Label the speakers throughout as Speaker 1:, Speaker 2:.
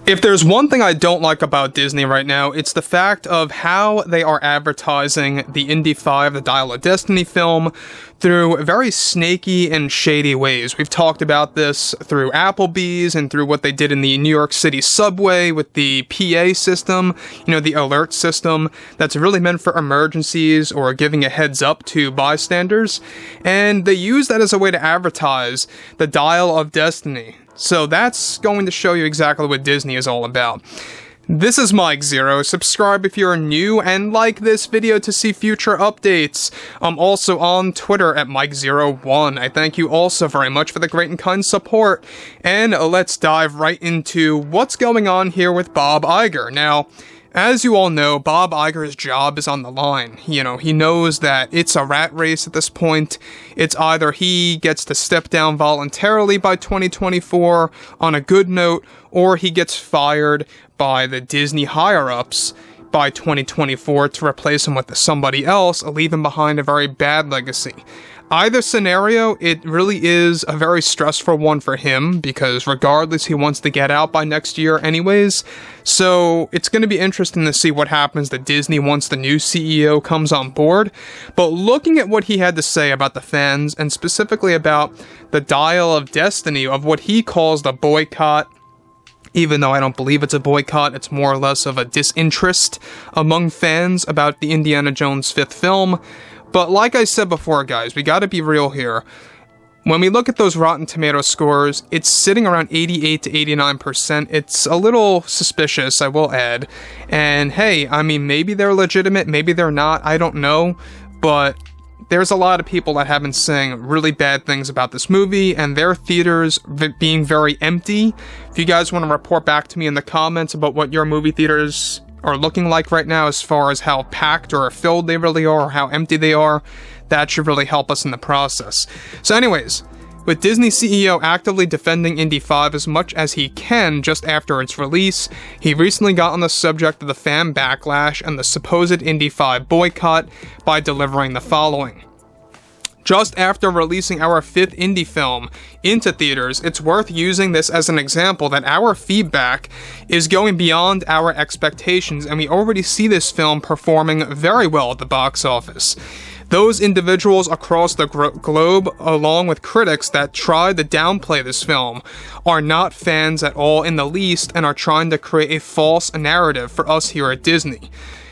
Speaker 1: If there's one thing I don't like about Disney right now, it's the fact of how they are advertising the Indy 5, the Dial of Destiny film, through very snaky and shady ways. We've talked about this through Applebee's and through what they did in the New York City subway with the PA system, the alert system that's really meant for emergencies or giving a heads up to bystanders. And they use that as a way to advertise the Dial of Destiny. So that's going to show you exactly what Disney is all about. This is Mike Zero. Subscribe if you're new and like this video to see future updates. I'm also on Twitter at Mike01. I thank you also very much for the great and kind support. And let's dive right into what's going on here with Bob Iger. Now, as you all know, Bob Iger's job is on the line. He knows that it's a rat race at this point. It's either he gets to step down voluntarily by 2024 on a good note, or he gets fired by the Disney higher-ups by 2024 to replace him with somebody else, leaving behind a very bad legacy. Either scenario, it really is a very stressful one for him, because regardless, he wants to get out by next year anyways. So it's going to be interesting to see what happens to Disney once the new CEO comes on board. But looking at what he had to say about the fans, and specifically about the Dial of Destiny, of what he calls the boycott, even though I don't believe it's a boycott, it's more or less of a disinterest among fans about the Indiana Jones 5th film. But like I said before, guys, we gotta be real here. When we look at those Rotten Tomato scores, it's sitting around 88 to 89%. It's a little suspicious, I will add. And hey, I mean, maybe they're legitimate, maybe they're not, I don't know. But there's a lot of people that have been saying really bad things about this movie, and their theaters being very empty. If you guys want to report back to me in the comments about what your movie theaters are looking like right now, as far as how packed or filled they really are, or how empty they are, that should really help us in the process. So anyways, with Disney CEO actively defending Indy 5 as much as he can just after its release, he recently got on the subject of the fan backlash and the supposed Indy 5 boycott by delivering the following. Just after releasing our 5th Indy film into theaters, it's worth using this as an example that our feedback is going beyond our expectations, and we already see this film performing very well at the box office. Those individuals across the globe, along with critics that tried to downplay this film, are not fans at all in the least and are trying to create a false narrative for us here at Disney.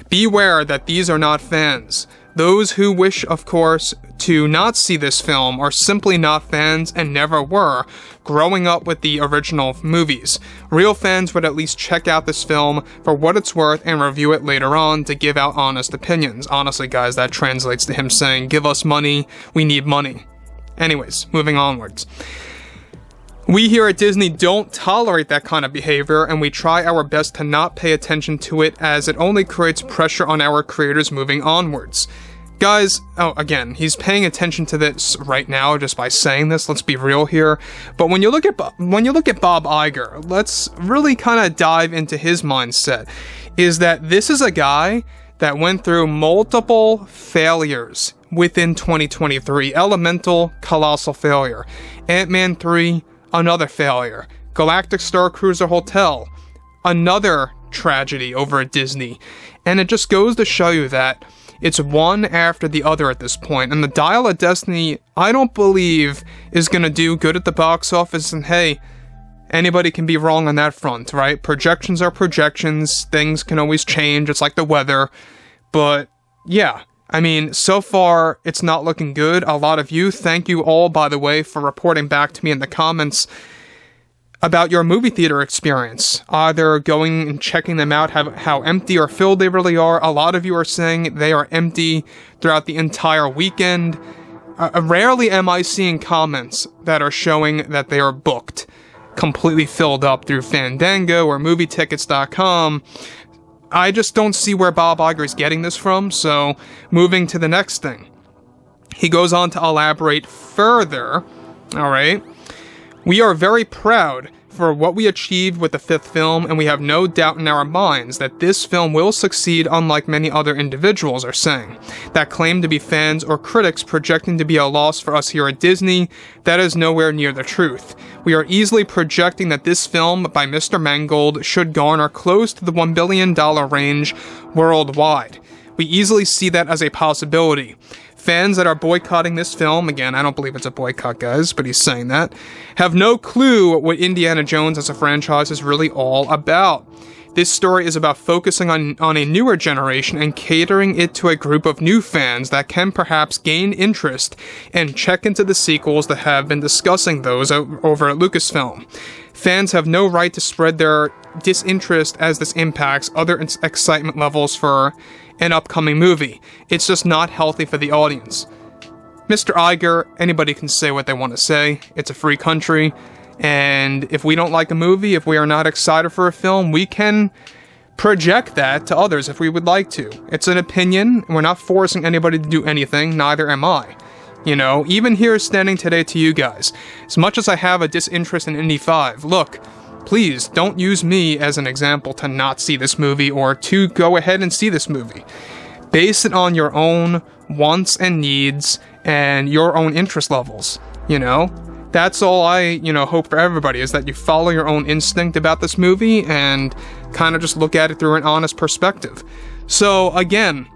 Speaker 1: Beware that these are not fans. Those who wish, of course, to not see this film are simply not fans and never were, growing up with the original movies. Real fans would at least check out this film for what it's worth and review it later on to give out honest opinions. Honestly, guys, that translates to him saying, "Give us money, we need money." Anyways, moving onwards. We here at Disney don't tolerate that kind of behavior, and we try our best to not pay attention to it, as it only creates pressure on our creators moving onwards. Guys, again, he's paying attention to this right now just by saying this, let's be real here. But when you look at Bob Iger, let's really kind of dive into his mindset, is that this is a guy that went through multiple failures within 2023. Elemental, colossal failure. Ant-Man 3, another failure. Galactic Star Cruiser Hotel, another tragedy over at Disney. And it just goes to show you that it's one after the other at this point. And the Dial of Destiny, I don't believe, is going to do good at the box office. And hey, anybody can be wrong on that front, right? Projections are projections. Things can always change. It's like the weather. But yeah, I mean, so far, it's not looking good. A lot of you, thank you all, by the way, for reporting back to me in the comments about your movie theater experience. Either going and checking them out, how empty or filled they really are. A lot of you are saying they are empty throughout the entire weekend. Rarely am I seeing comments that are showing that they are booked, completely filled up through Fandango or MovieTickets.com. I just don't see where Bob Iger is getting this from, so moving to the next thing. He goes on to elaborate further, alright? We are very proud for what we achieved with the 5th film, and we have no doubt in our minds that this film will succeed, unlike many other individuals are saying, that claim to be fans or critics projecting to be a loss for us here at Disney. That is nowhere near the truth. We are easily projecting that this film by Mr. Mangold should garner close to the $1 billion range worldwide. We easily see that as a possibility. Fans that are boycotting this film, again, I don't believe it's a boycott, guys, but he's saying that, have no clue what Indiana Jones as a franchise is really all about. This story is about focusing on a newer generation and catering it to a group of new fans that can perhaps gain interest and check into the sequels that have been discussing those over at Lucasfilm. Fans have no right to spread their disinterest as this impacts other excitement levels for an upcoming movie. It's just not healthy for the audience. Mr. Iger, anybody can say what they want to say. It's a free country. And if we don't like a movie, if we are not excited for a film, we can project that to others if we would like to. It's an opinion. We're not forcing anybody to do anything. Neither am I. You know, even here standing today to you guys, as much as I have a disinterest in Indy 5, look, please don't use me as an example to not see this movie or to go ahead and see this movie. Base it on your own wants and needs and your own interest levels, you know? That's all I, hope for everybody, is that you follow your own instinct about this movie and kind of just look at it through an honest perspective. So, again,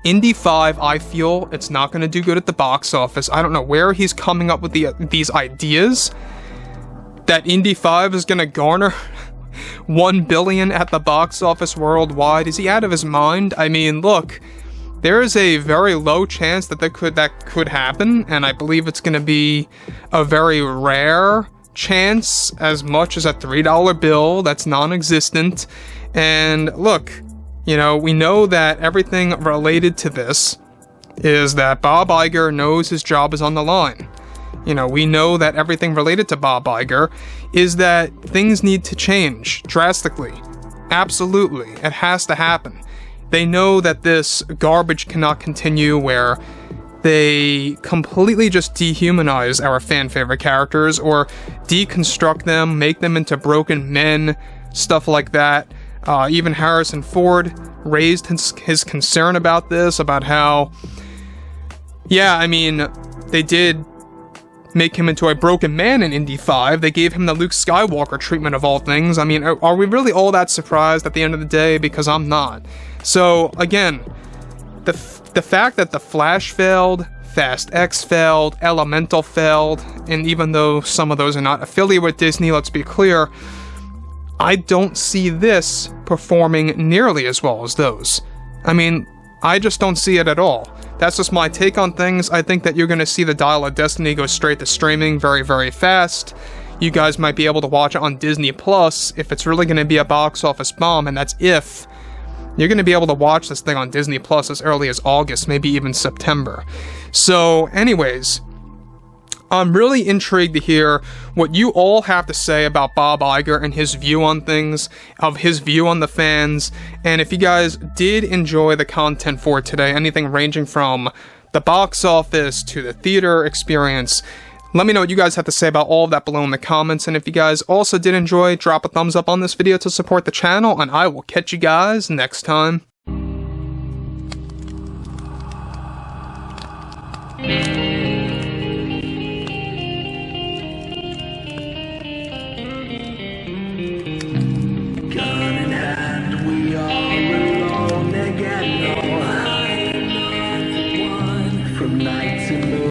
Speaker 1: Indy 5, I feel it's not going to do good at the box office. I don't know where he's coming up with these ideas that Indy 5 is going to garner $1 billion at the box office worldwide. Is he out of his mind? I mean, look, there is a very low chance that could happen, and I believe it's going to be a very rare chance, as much as a $3 bill that's non-existent. And look, we know that everything related to this is that Bob Iger knows his job is on the line. We know that everything related to Bob Iger is that things need to change drastically. Absolutely. It has to happen. They know that this garbage cannot continue, where they completely just dehumanize our fan favorite characters or deconstruct them, make them into broken men, stuff like that. Even Harrison Ford raised his concern about this, about how, they did make him into a broken man in Indy 5. They gave him the Luke Skywalker treatment of all things. I mean, are we really all that surprised at the end of the day? Because I'm not. So, again, the fact that The Flash failed, Fast X failed, Elemental failed, and even though some of those are not affiliated with Disney, let's be clear, I don't see this performing nearly as well as those. I mean, I just don't see it at all. That's just my take on things. I think that you're going to see the Dial of Destiny go straight to streaming very, very fast. You guys might be able to watch it on Disney Plus if it's really going to be a box office bomb, and that's if. You're going to be able to watch this thing on Disney Plus as early as August, maybe even September. So, anyways, I'm really intrigued to hear what you all have to say about Bob Iger and his view on things, of his view on the fans, and if you guys did enjoy the content for today, anything ranging from the box office to the theater experience, let me know what you guys have to say about all of that below in the comments, and if you guys also did enjoy, drop a thumbs up on this video to support the channel, and I will catch you guys next time.
Speaker 2: From night to morning.